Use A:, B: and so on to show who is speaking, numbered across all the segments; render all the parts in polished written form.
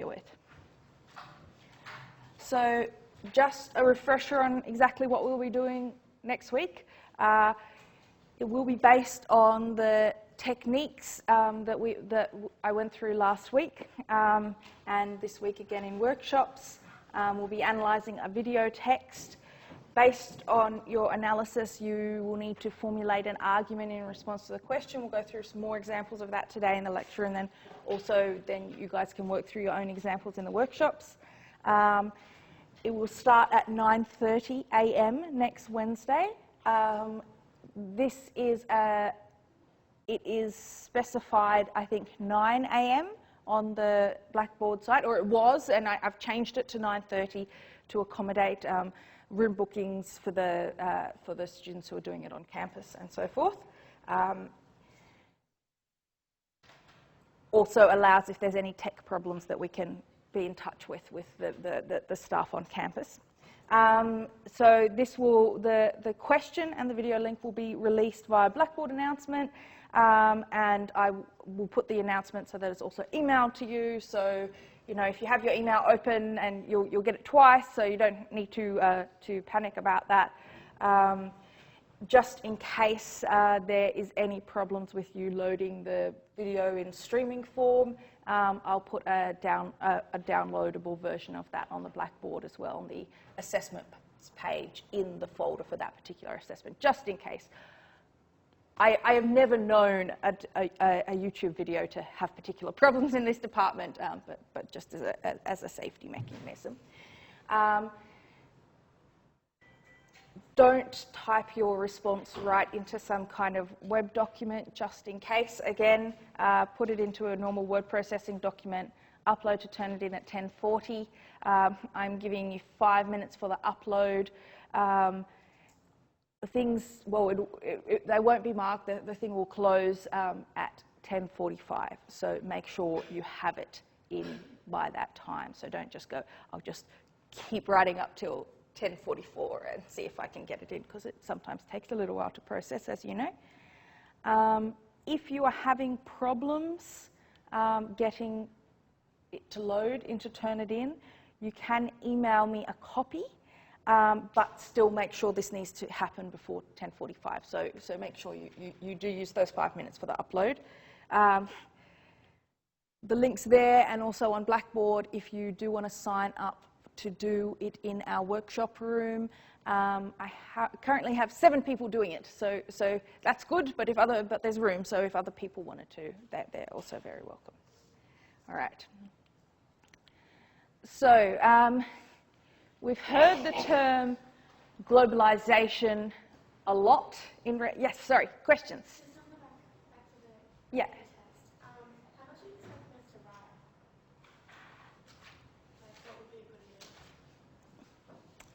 A: do it. So just a refresher on exactly what we'll be doing next week. It will be based on the techniques that I went through last week, and this week again in workshops. We'll be analysing a video text. Based on your analysis, you will need to formulate an argument in response to the question. We'll go through some more examples of that today in the lecture, and then also you guys can work through your own examples in the workshops. It will start at 9:30 a.m. next Wednesday. It is specified, I think, 9 a.m. on the Blackboard site, or it was, and I've changed it to 9:30 to accommodate room bookings for the students who are doing it on campus and so forth. Also allows, if there's any tech problems, that we can be in touch with the staff on campus. So the question and the video link will be released via Blackboard announcement, and I will put the announcement so that it's also emailed to you. So, you know, if you have your email open, and you'll get it twice, so you don't need to panic about that. Just in case there is any problems with you loading the video in streaming form, I'll put a downloadable version of that on the Blackboard as well, on the assessment page in the folder for that particular assessment, just in case. I have never known a YouTube video to have particular problems in this department, but just as a safety mechanism. Don't type your response right into some kind of web document, just in case. Again, put it into a normal word processing document, upload to Turnitin at 10:40. I'm giving you 5 minutes for the upload. They won't be marked. The thing will close at 10:45. So make sure you have it in by that time. So don't just go, I'll just keep writing up till 10:44 and see if I can get it in, because it sometimes takes a little while to process, as you know. If you are having problems getting it to load into Turnitin, you can email me a copy, but still make sure this needs to happen before 10:45. So make sure you do use those 5 minutes for the upload. The link's there, and also on Blackboard, if you do want to sign up to do it in our workshop room. I currently have 7 people doing it, so that's good. But there's room, so if other people wanted to, they're also very welcome. All right. So we've heard the term globalisation a lot. Yes, sorry, questions? Yeah.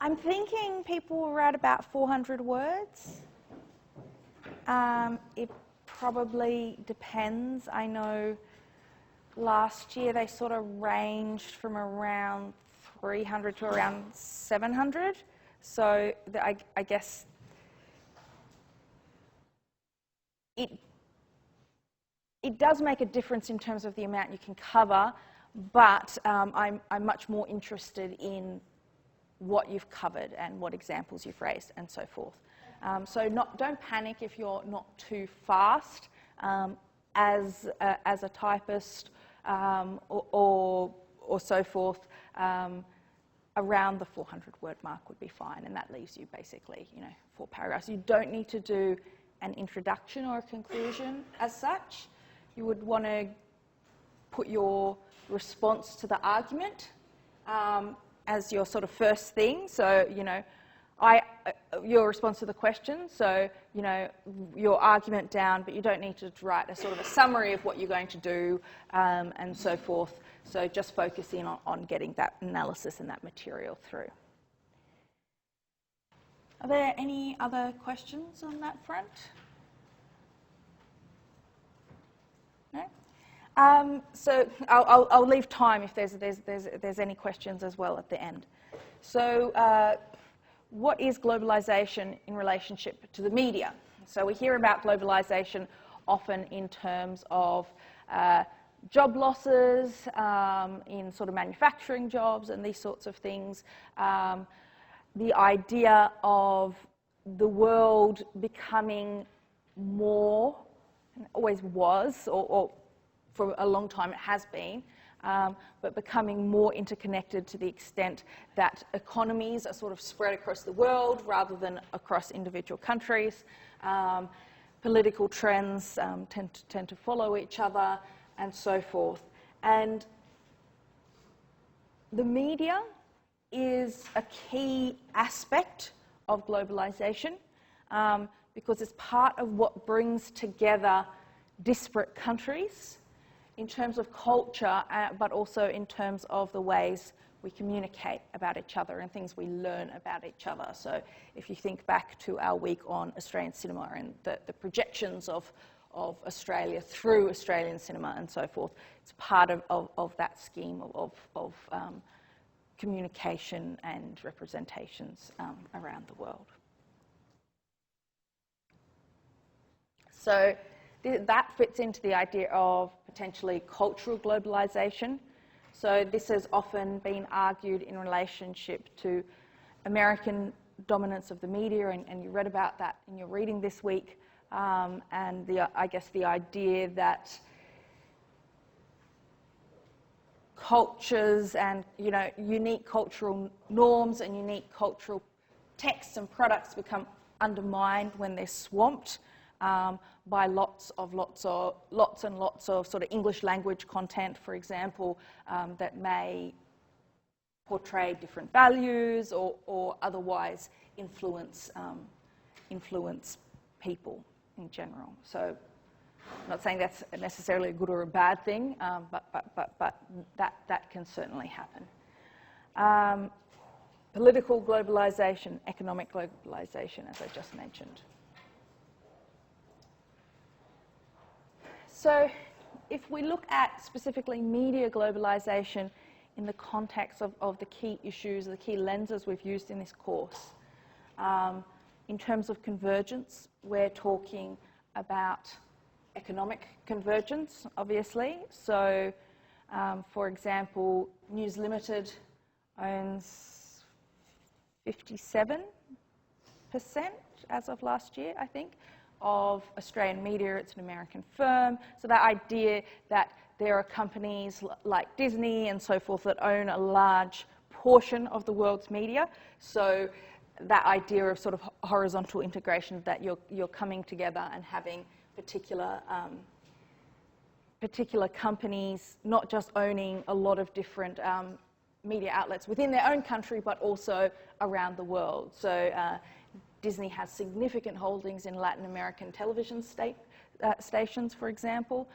A: I'm thinking people will write about 400 words. It probably depends. I know last year they sort of ranged from around 300 to around 700. So I guess it does make a difference in terms of the amount you can cover, but I'm much more interested in what you've covered and what examples you've raised and so forth. So don't panic if you're not too fast. As a typist or so forth, around the 400-word mark would be fine, and that leaves you basically, 4 paragraphs. You don't need to do an introduction or a conclusion as such. You would want to put your response to the argument as your sort of first thing. So, your response to the question, so, your argument down, but you don't need to write a sort of a summary of what you're going to do and so forth. So just focus in on getting that analysis and that material through. Are there any other questions on that front? No? So I'll leave time if there's any questions as well at the end. So what is globalization in relationship to the media? So we hear about globalization often in terms of job losses in sort of manufacturing jobs and these sorts of things. The idea of the world becoming more, and it always was, or for a long time it has been, but becoming more interconnected to the extent that economies are sort of spread across the world rather than across individual countries. Political trends tend to follow each other, and so forth. And the media is a key aspect of globalization because it's part of what brings together disparate countries in terms of culture, but also in terms of the ways we communicate about each other and things we learn about each other. So if you think back to our week on Australian cinema and the projections of Australia through Australian cinema and so forth, it's part of that scheme of communication and representations around the world. So that fits into the idea of potentially cultural globalization. So this has often been argued in relationship to American dominance of the media, and you read about that in your reading this week, and I guess the idea that cultures and unique cultural norms and unique cultural texts and products become undermined when they're swamped by lots and lots of sort of English language content, for example, that may portray different values or otherwise influence people in general. So I'm not saying that's necessarily a good or a bad thing, but that can certainly happen. Political globalization, economic globalization, as I just mentioned. So if we look at specifically media globalization in the context of the key issues, the key lenses we've used in this course, in terms of convergence, we're talking about economic convergence, obviously. So, for example, News Limited owns 57% as of last year, I think, of Australian media. It's an American firm. So that idea that there are companies like Disney and so forth that own a large portion of the world's media. So that idea of sort of horizontal integration, that you're coming together and having particular companies not just owning a lot of different media outlets within their own country, but also around the world. So Disney has significant holdings in Latin American television stations, for example.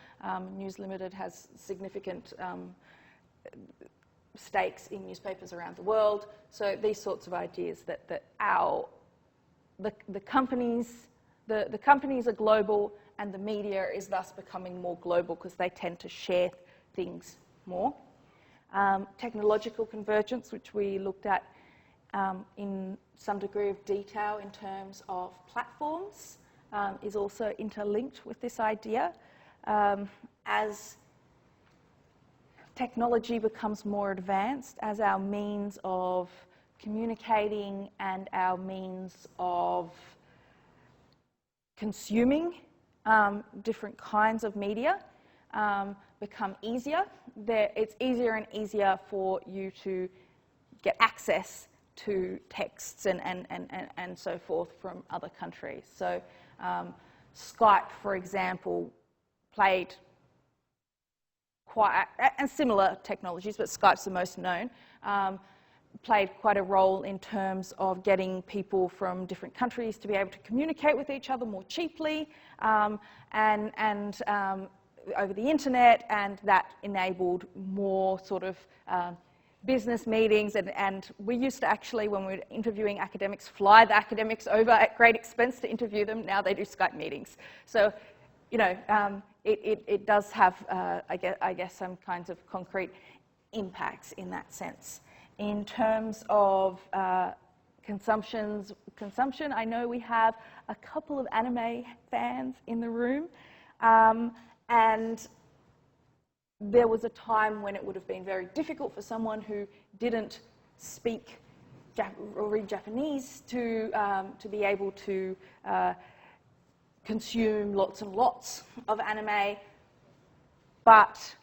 A: News Limited has significant stakes in newspapers around the world. So these sorts of ideas that the companies are global, and the media is thus becoming more global because they tend to share things more. Technological convergence, which we looked at in some degree of detail in terms of platforms, is also interlinked with this idea. As technology becomes more advanced, as our means of communicating and our means of consuming different kinds of media become easier, it's easier and easier for you to get access to texts and so forth from other countries. So Skype, for example, played quite, and similar technologies, but Skype's the most known, played quite a role in terms of getting people from different countries to be able to communicate with each other more cheaply and over the internet, and that enabled more sort of business meetings, and we used to actually, when we were interviewing academics, fly the academics over at great expense to interview them. Now they do Skype meetings. So, it does have, I guess, some kinds of concrete impacts in that sense. In terms of consumption, I know we have a couple of anime fans in the room, and there was a time when it would have been very difficult for someone who didn't speak or read Japanese to be able to consume lots and lots of anime. But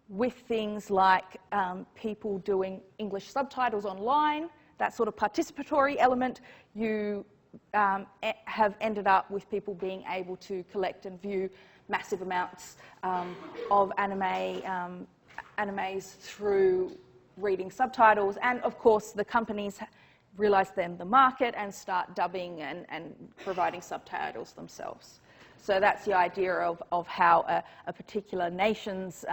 A: with things like people doing English subtitles online, that sort of participatory element, you have ended up with people being able to collect and view massive amounts of animes through reading subtitles. And of course, the companies realize then the market and start dubbing and providing subtitles themselves. So that's the idea of how a particular nation's,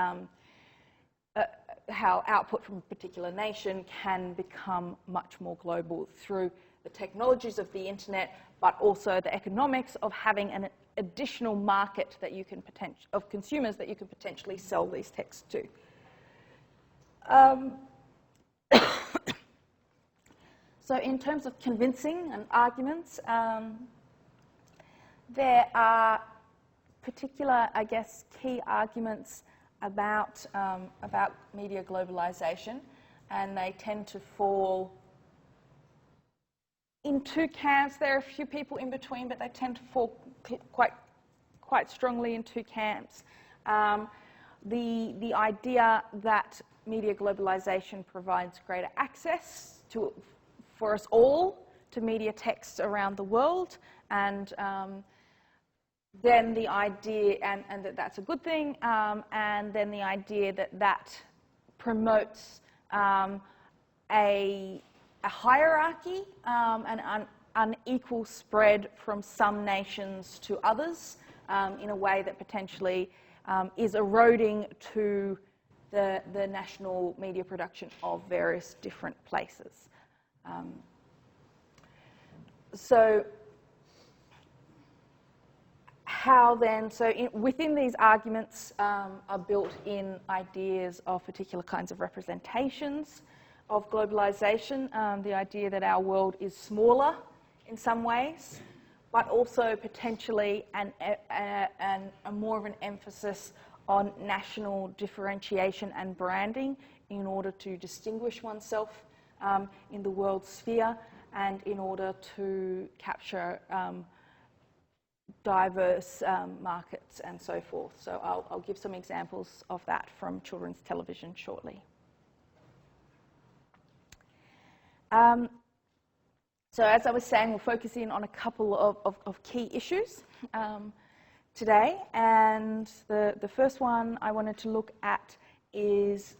A: how output from a particular nation can become much more global through the technologies of the internet, but also the economics of having an additional market that you can of consumers that you can potentially sell these texts to. So in terms of convincing and arguments, there are particular, I guess, key arguments about media globalization, and they tend to fall in two camps. There are a few people in between, but they tend to fall quite strongly in two camps. The idea that media globalization provides greater access for us all to media texts around the world, and then the idea, and that's a good thing, and then the idea that promotes a hierarchy, an unequal spread from some nations to others in a way that potentially is eroding to the national media production of various different places. So how then, within these arguments are built in ideas of particular kinds of representations of globalization, the idea that our world is smaller in some ways, but also potentially a more of an emphasis on national differentiation and branding in order to distinguish oneself in the world sphere and in order to capture diverse markets and so forth. So I'll give some examples of that from children's television shortly. So as I was saying, we'll focus in on a couple of key issues today. And the first one I wanted to look at is